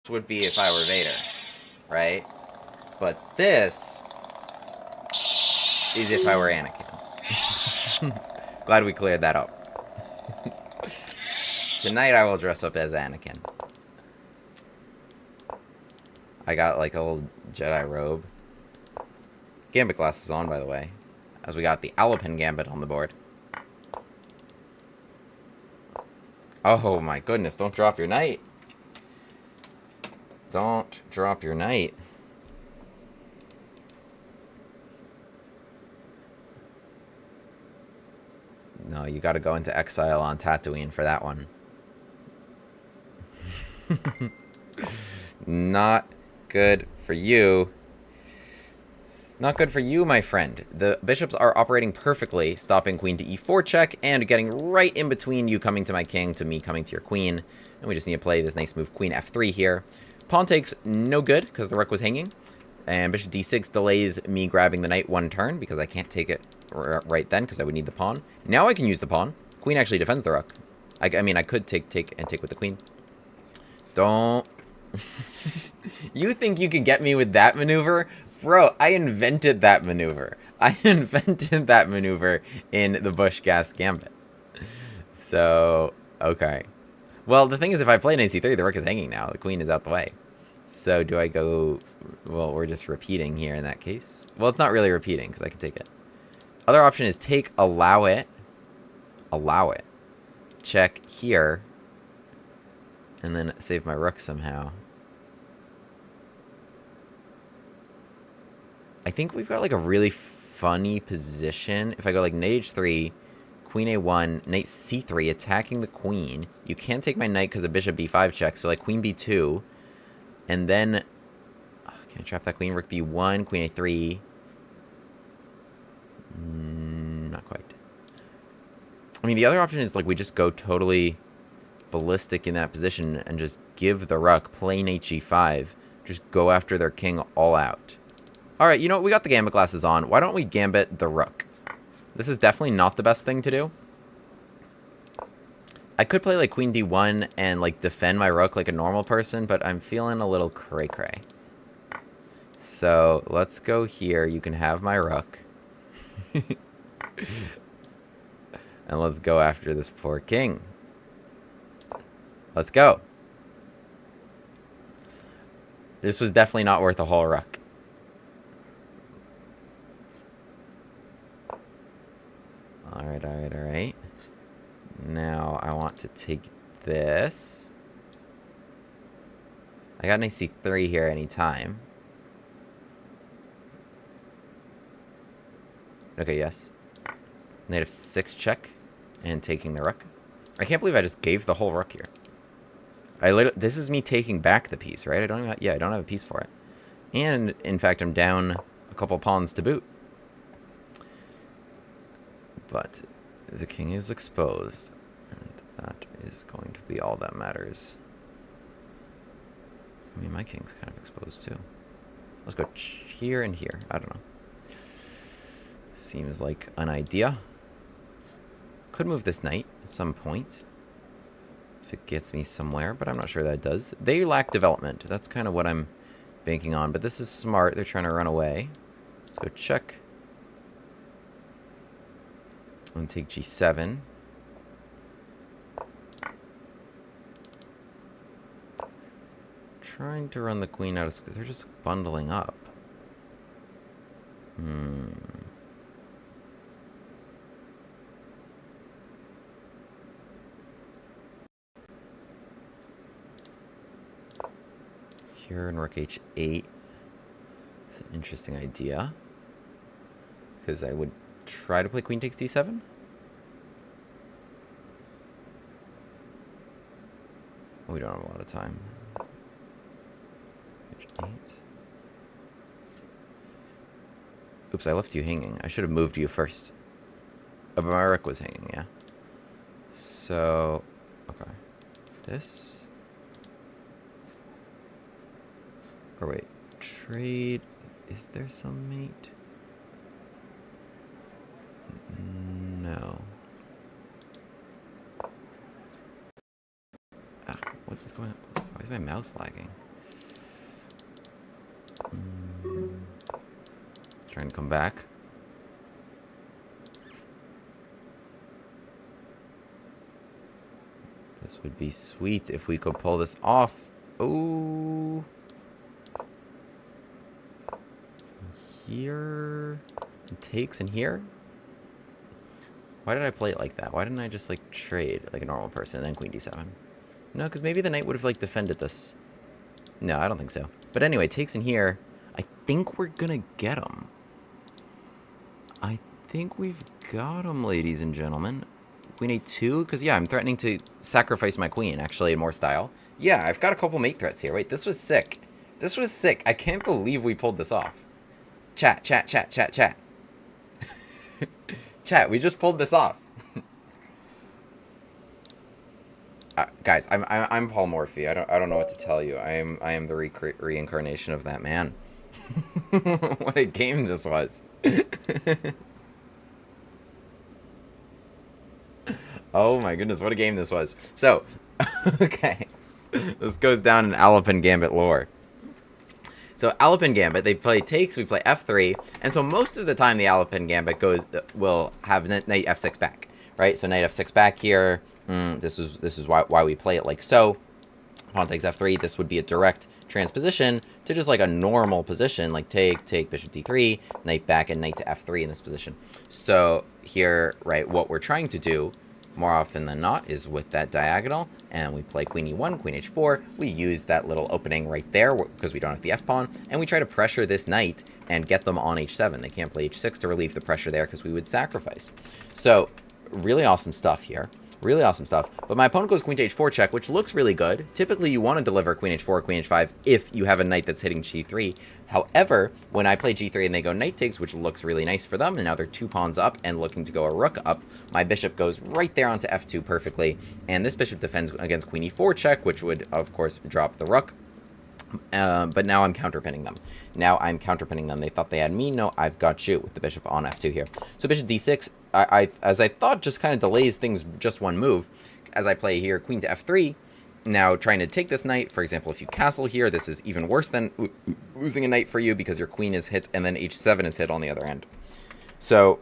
would be if I were Vader, right? But this is if I were Anakin. Glad we cleared that up. Tonight I will dress up as Anakin. I got like a little Jedi robe. Gambit glasses on, by the way. As we got the Alapin Gambit on the board. Oh my goodness, don't drop your knight. Don't drop your knight. No, you gotta go into exile on Tatooine for that one. Not good for you. Not good for you, my friend. The bishops are operating perfectly, stopping queen to e4 check, and getting right in between you coming to my king to me coming to your queen. And we just need to play this nice move, queen f3 here. Pawn takes no good, because the rook was hanging. And bishop d6 delays me grabbing the knight one turn, because I can't take it right then, because I would need the pawn. Now I can use the pawn. Queen actually defends the rook. I mean, I could take with the queen. Don't... You think you could get me with that maneuver? Bro, I invented that maneuver. I invented that maneuver in the Bush-Gas Gambit. So, okay. Well, the thing is, if I play knight c3, the rook is hanging now. The queen is out the way. So, do I go... Well, we're just repeating here in that case. Well, it's not really repeating, because I can take it. Other option is take, allow it. Allow it. Check here. And then save my rook somehow. I think we've got like a really funny position. If I go like knight h3, queen a1, knight c3, attacking the queen. You can't take my knight because of bishop b5 check. So like queen b2. And then... Oh, can I trap that queen? Rook b1, queen a3. Not quite. I mean, the other option is like we just go totally ballistic in that position and just give the rook, play knight g5. Just go after their king all out. Alright, you know what? We got the gambit glasses on. Why don't we gambit the rook? This is definitely not the best thing to do. I could play like queen d1 and like defend my rook like a normal person, but I'm feeling a little cray-cray. So, let's go here. You can have my rook. And let's go after this poor king. Let's go. This was definitely not worth a whole rook. Alright, alright, alright. Now, I want to take this. I got knight c3 here anytime. Okay, yes. Knight f6 check. And taking the rook. I can't believe I just gave the whole rook here. This is me taking back the piece, right? I don't have a piece for it. And, in fact, I'm down a couple pawns to boot. But the king is exposed, and that is going to be all that matters. I mean, my king's kind of exposed too. Let's go here and here. I don't know. Seems like an idea. Could move this knight at some point if it gets me somewhere, but I'm not sure that it does. They lack development. That's kind of what I'm banking on, but this is smart. They're trying to run away. Let's go check. And take g7. Trying to run the queen out of... They're just bundling up. Here in rook h8. It's an interesting idea. Because I would try to play queen takes d7. We don't have a lot of time. H8. Oops, I left you hanging. I should have moved you first. Oh, but my rook was hanging, yeah. So, okay. This. Or wait, trade. Is there some mate? No. Ah, what is going on? Why is my mouse lagging? try and come back. This would be sweet if we could pull this off. Oh. Here. It takes in here. Why did I play it like that? Why didn't I just, like, trade like a normal person and then queen d7? No, because maybe the knight would have, like, defended this. No, I don't think so. But anyway, takes in here. I think we're gonna get him. I think we've got him, ladies and gentlemen. Queen a2, because, yeah, I'm threatening to sacrifice my queen, actually, in more style. Yeah, I've got a couple mate threats here. Wait, this was sick. This was sick. I can't believe we pulled this off. Chat, chat, chat, chat, chat. Chat, we just pulled this off. Guys, I'm Paul Morphy. I don't know what to tell you. I am the reincarnation of that man. What a game this was. Oh my goodness, what a game this was. So, okay. This goes down in Alapin Gambit lore. So Alapin Gambit, they play takes, we play f3, and so most of the time the Alapin Gambit will have knight f6 back, right? So knight f6 back here. This is why we play it like so. Pawn takes f3. This would be a direct transposition to just like a normal position, like take bishop d3, knight back, and knight to f3 in this position. So here, right, what we're trying to do more often than not is with that diagonal, and we play queen e1, queen h4. We use that little opening right there because we don't have the f-pawn, and we try to pressure this knight and get them on h7. They can't play h6 to relieve the pressure there because we would sacrifice. So really awesome stuff here. Really awesome stuff. But my opponent goes queen to h4 check, which looks really good. Typically, you want to deliver queen h4 or queen h5 if you have a knight that's hitting g3. However, when I play g3 and they go knight takes, which looks really nice for them, and now they're 2 pawns up and looking to go a rook up, my bishop goes right there onto f2 perfectly, and this bishop defends against queen e4 check, which would, of course, drop the rook. But now I'm counterpinning them. They thought they had me. No, I've got you with the bishop on f2 here. So bishop d6, as I thought, just kind of delays things just one move. As I play here, queen to f3. Now trying to take this knight, for example, if you castle here, this is even worse than losing a knight for you because your queen is hit and then h7 is hit on the other end. So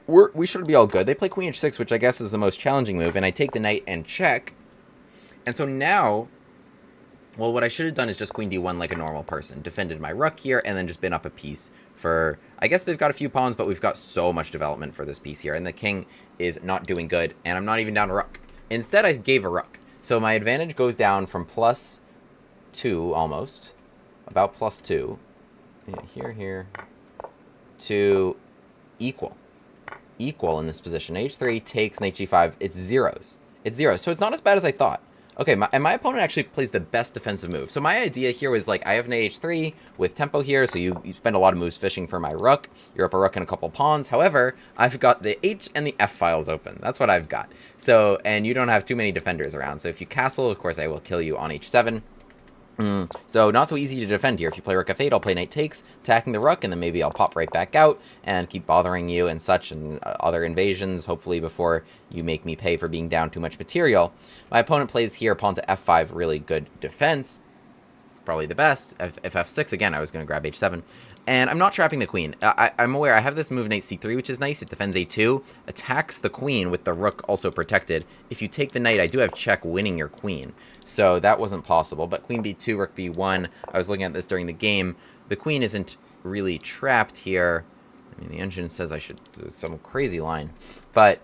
we should be all good. They play queen h6, which I guess is the most challenging move, and I take the knight and check. And so now, well, what I should have done is just queen d1 like a normal person. Defended my rook here, and then just been up a piece for... I guess they've got a few pawns, but we've got so much development for this piece here. And the king is not doing good, and I'm not even down a rook. Instead, I gave a rook. So my advantage goes down from +2, almost. About +2. Yeah, here. To equal. Equal in this position. h3 takes knight g5. It's zeros. It's zeros. So it's not as bad as I thought. Okay, my opponent actually plays the best defensive move. So my idea here was, like, I have knight h3 with tempo here, so you spend a lot of moves fishing for my rook. You're up a rook and a couple pawns. However, I've got the h and the f files open. That's what I've got. So, and you don't have too many defenders around. So if you castle, of course, I will kill you on h7. So not so easy to defend here. If you play rook f8, I'll play knight takes, attacking the rook, and then maybe I'll pop right back out and keep bothering you and such, and other invasions, hopefully before you make me pay for being down too much material. My opponent plays here pawn to f5, really good defense. Probably the best. If f6, again, I was going to grab h7. And I'm not trapping the queen. I'm aware I have this move knight c3, which is nice. It defends a2, attacks the queen with the rook also protected. If you take the knight, I do have check winning your queen. So that wasn't possible. But queen b2, rook b1, I was looking at this during the game. The queen isn't really trapped here. I mean, the engine says I should do some crazy line. But,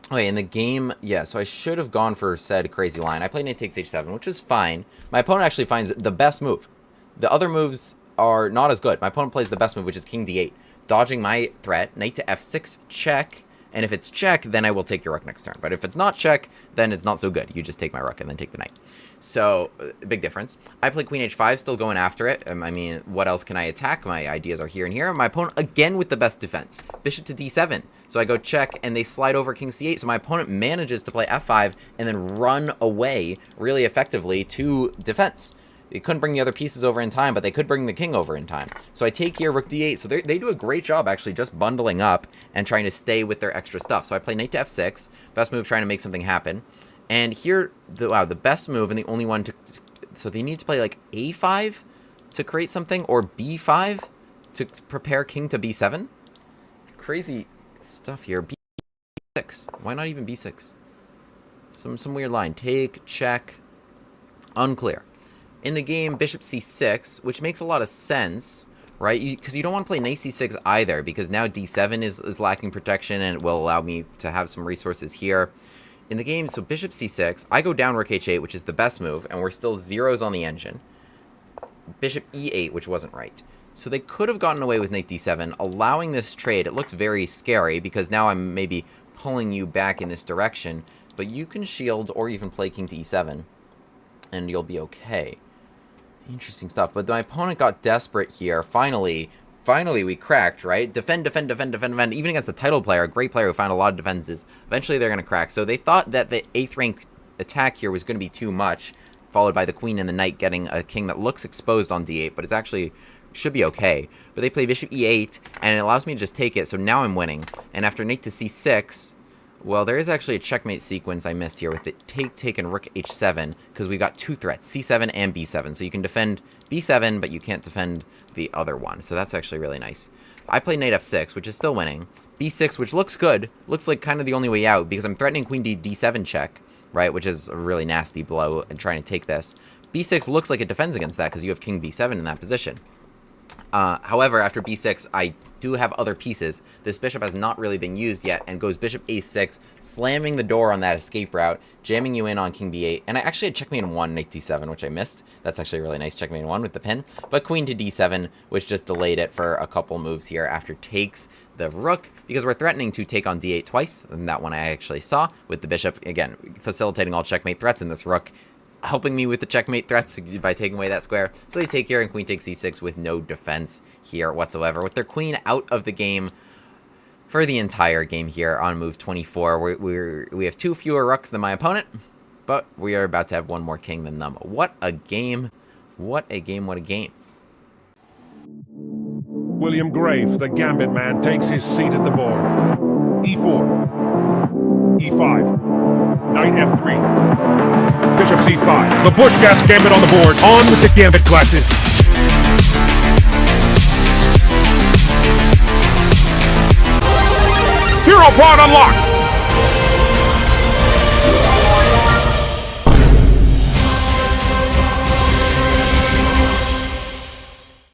okay, in the game, yeah, so I should have gone for said crazy line. I played knight takes h7, which is fine. My opponent actually finds the best move. The other moves are not as good. My opponent plays the best move, which is king d8, dodging my threat, knight to f6, check, and if it's check, then I will take your rook next turn. But if it's not check, then it's not so good. You just take my rook and then take the knight. So, big difference. I play queen h5, still going after it. I mean, what else can I attack? My ideas are here and here. My opponent, again, with the best defense. Bishop to d7. So I go check, and they slide over king c8. So my opponent manages to play f5 and then run away really effectively to defense. They couldn't bring the other pieces over in time, but they could bring the king over in time. So I take here rook d8. So they do a great job, actually, just bundling up and trying to stay with their extra stuff. So I play knight to f6. Best move, trying to make something happen. And here, the best move and the only one to... So they need to play, like, a5 to create something, or b5 to prepare king to b7. Crazy stuff here. b6. Why not even b6? Some weird line. Take, check. Unclear. In the game, bishop c6, which makes a lot of sense, right? Because you don't want to play knight c6 either, because now d7 is lacking protection, and it will allow me to have some resources here. In the game, so bishop c6, I go down rook h8, which is the best move, and we're still zeros on the engine. Bishop e8, which wasn't right. So they could have gotten away with knight d7, allowing this trade. It looks very scary, because now I'm maybe pulling you back in this direction, but you can shield or even play king to e7, and you'll be okay. Interesting stuff. But my opponent got desperate here. Finally we cracked, right? Defend. Even against the title player, a great player who found a lot of defenses. Eventually they're going to crack. So they thought that the 8th rank attack here was going to be too much, followed by the queen and the knight getting a king that looks exposed on d8, but it's actually should be okay. But they play bishop e8, and it allows me to just take it, so now I'm winning. And after knight to c6, well, there is actually a checkmate sequence I missed here with the take, and rook h7, because we got 2 threats, c7 and b7. So you can defend b7, but you can't defend the other one. So that's actually really nice. I play knight f6, which is still winning. b6, which looks good. Looks like kind of the only way out, because I'm threatening queen d7 check, right, which is a really nasty blow and trying to take this. b6 looks like it defends against that, because you have king b7 in that position. However, after b6, I do have other pieces. This bishop has not really been used yet, and goes bishop a6, slamming the door on that escape route, jamming you in on king b8. And I actually had checkmate in 1, knight d7, which I missed. That's actually a really nice checkmate in 1 with the pin. But queen to d7, which just delayed it for a couple moves here after takes the rook, because we're threatening to take on d8 twice, and that one I actually saw with the bishop, again, facilitating all checkmate threats, in this rook helping me with the checkmate threats by taking away that square. So they take here, and queen takes c6 with no defense here whatsoever, with their queen out of the game for the entire game here on move 24. We have 2 fewer rooks than my opponent, but we are about to have 1 more king than them. What a game. What a game. What a game. William Grave, the Gambit man, takes his seat at the board. e4, e5, knight f3, bishop c5. The Bushcast Gambit on the board. On with the Gambit classes. Hero pod unlocked.